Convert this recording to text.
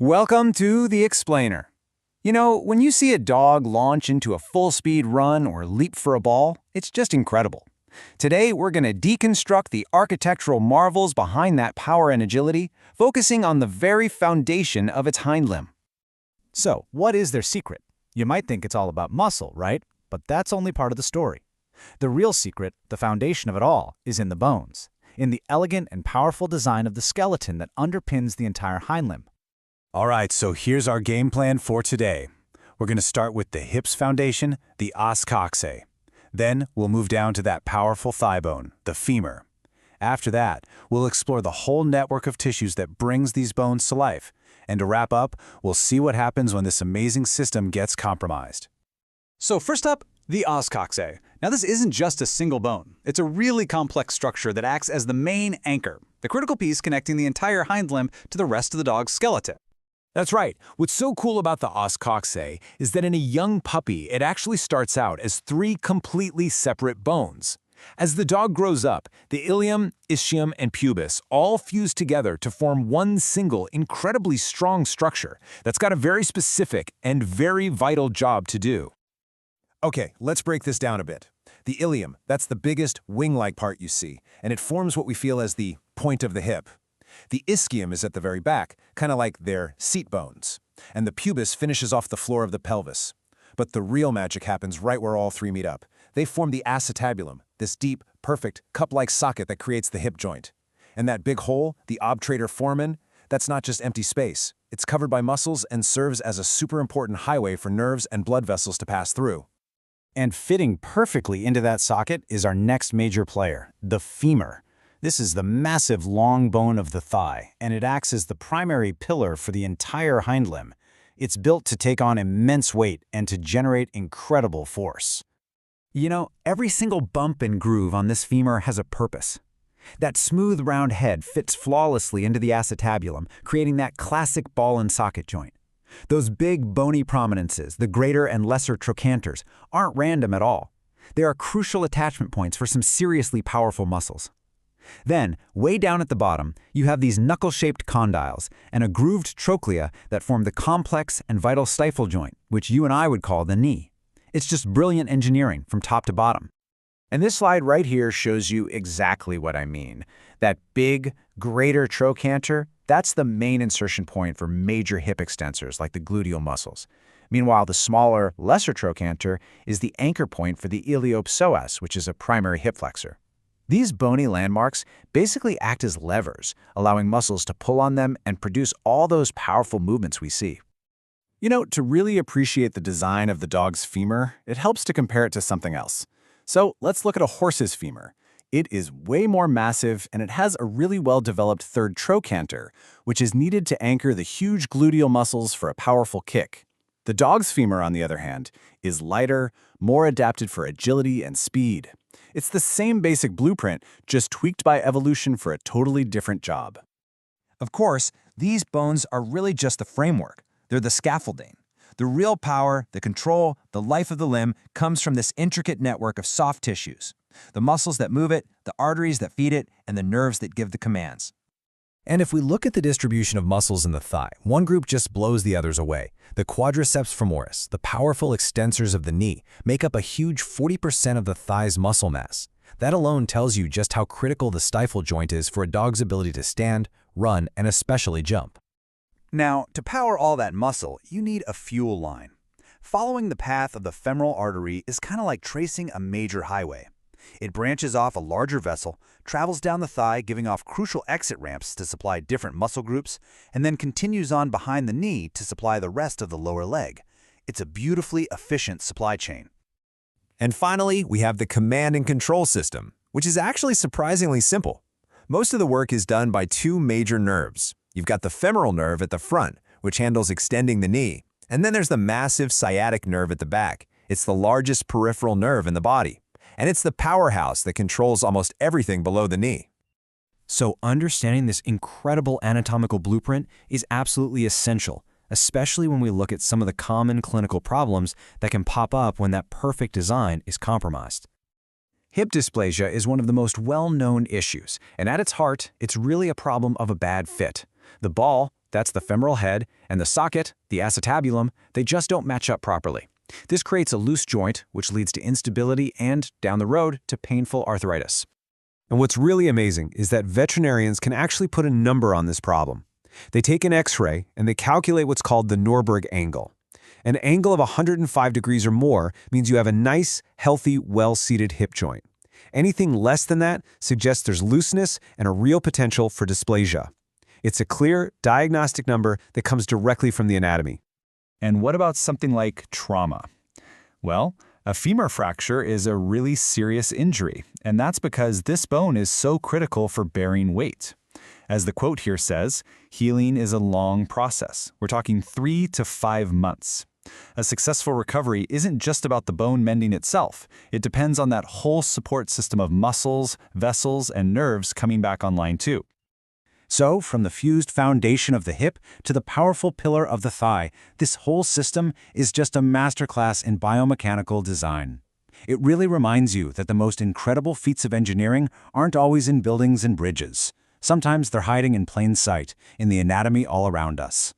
Welcome to The Explainer. You know, when you see a dog launch into a full-speed run or leap for a ball, it's just incredible. Today, we're going to deconstruct the architectural marvels behind that power and agility, focusing on the very foundation of its hind limb. So, what is their secret? You might think it's all about muscle, right? But that's only part of the story. The real secret, the foundation of it all, is in the bones, in the elegant and powerful design of the skeleton that underpins the entire hind limb. All right, so here's our game plan for today. We're going to start with the hips foundation, the os coxae. Then we'll move down to that powerful thigh bone, the femur. After that, we'll explore the whole network of tissues that brings these bones to life. And to wrap up, we'll see what happens when this amazing system gets compromised. So first up, the os coxae. Now this isn't just a single bone. It's a really complex structure that acts as the main anchor, the critical piece connecting the entire hind limb to the rest of the dog's skeleton. That's right. What's so cool about the os coxae is that in a young puppy, it actually starts out as three completely separate bones. As the dog grows up, the ilium, ischium, and pubis all fuse together to form one single, incredibly strong structure that's got a very specific and very vital job to do. Okay, let's break this down a bit. The ilium, that's the biggest wing-like part you see, and it forms what we feel as the point of the hip. The ischium is at the very back, kind of like their seat bones, and the pubis finishes off the floor of the pelvis. But the real magic happens right where all three meet up. They form the acetabulum, this deep, perfect, cup-like socket that creates the hip joint. And that big hole, the obturator foramen, that's not just empty space. It's covered by muscles and serves as a super important highway for nerves and blood vessels to pass through. And fitting perfectly into that socket is our next major player, the femur. This is the massive long bone of the thigh, and it acts as the primary pillar for the entire hind limb. It's built to take on immense weight and to generate incredible force. You know, every single bump and groove on this femur has a purpose. That smooth round head fits flawlessly into the acetabulum, creating that classic ball and socket joint. Those big bony prominences, the greater and lesser trochanters, aren't random at all. They are crucial attachment points for some seriously powerful muscles. Then, way down at the bottom, you have these knuckle-shaped condyles and a grooved trochlea that form the complex and vital stifle joint, which you and I would call the knee. It's just brilliant engineering from top to bottom. And this slide right here shows you exactly what I mean. That big, greater trochanter, that's the main insertion point for major hip extensors like the gluteal muscles. Meanwhile, the smaller, lesser trochanter is the anchor point for the iliopsoas, which is a primary hip flexor. These bony landmarks basically act as levers, allowing muscles to pull on them and produce all those powerful movements we see. You know, to really appreciate the design of the dog's femur, it helps to compare it to something else. So let's look at a horse's femur. It is way more massive, and it has a really well-developed third trochanter, which is needed to anchor the huge gluteal muscles for a powerful kick. The dog's femur, on the other hand, is lighter, more adapted for agility and speed. It's the same basic blueprint, just tweaked by evolution for a totally different job. Of course, these bones are really just the framework. They're the scaffolding. The real power, the control, the life of the limb comes from this intricate network of soft tissues. The muscles that move it, the arteries that feed it, and the nerves that give the commands. And if we look at the distribution of muscles in the thigh, one group just blows the others away. The quadriceps femoris, the powerful extensors of the knee, make up a huge 40% of the thigh's muscle mass. That alone tells you just how critical the stifle joint is for a dog's ability to stand, run, and especially jump. Now, to power all that muscle, you need a fuel line. Following the path of the femoral artery is kind of like tracing a major highway. It branches off a larger vessel, travels down the thigh, giving off crucial exit ramps to supply different muscle groups, and then continues on behind the knee to supply the rest of the lower leg. It's a beautifully efficient supply chain. And finally, we have the command and control system, which is actually surprisingly simple. Most of the work is done by two major nerves. You've got the femoral nerve at the front, which handles extending the knee, and then there's the massive sciatic nerve at the back. It's the largest peripheral nerve in the body. And it's the powerhouse that controls almost everything below the knee. So understanding this incredible anatomical blueprint is absolutely essential, especially when we look at some of the common clinical problems that can pop up when that perfect design is compromised. Hip dysplasia is one of the most well-known issues, and at its heart, it's really a problem of a bad fit. The ball, that's the femoral head, and the socket, the acetabulum, they just don't match up properly. This creates a loose joint, which leads to instability and, down the road, to painful arthritis. And what's really amazing is that veterinarians can actually put a number on this problem. They take an X-ray and they calculate what's called the Norberg angle. An angle of 105 degrees or more means you have a nice, healthy, well-seated hip joint. Anything less than that suggests there's looseness and a real potential for dysplasia. It's a clear, diagnostic number that comes directly from the anatomy. And what about something like trauma? Well, a femur fracture is a really serious injury, and that's because this bone is so critical for bearing weight. As the quote here says, healing is a long process. We're talking 3 to 5 months. A successful recovery isn't just about the bone mending itself. It depends on that whole support system of muscles, vessels, and nerves coming back online too. So, from the fused foundation of the hip to the powerful pillar of the thigh, this whole system is just a masterclass in biomechanical design. It really reminds you that the most incredible feats of engineering aren't always in buildings and bridges. Sometimes they're hiding in plain sight, in the anatomy all around us.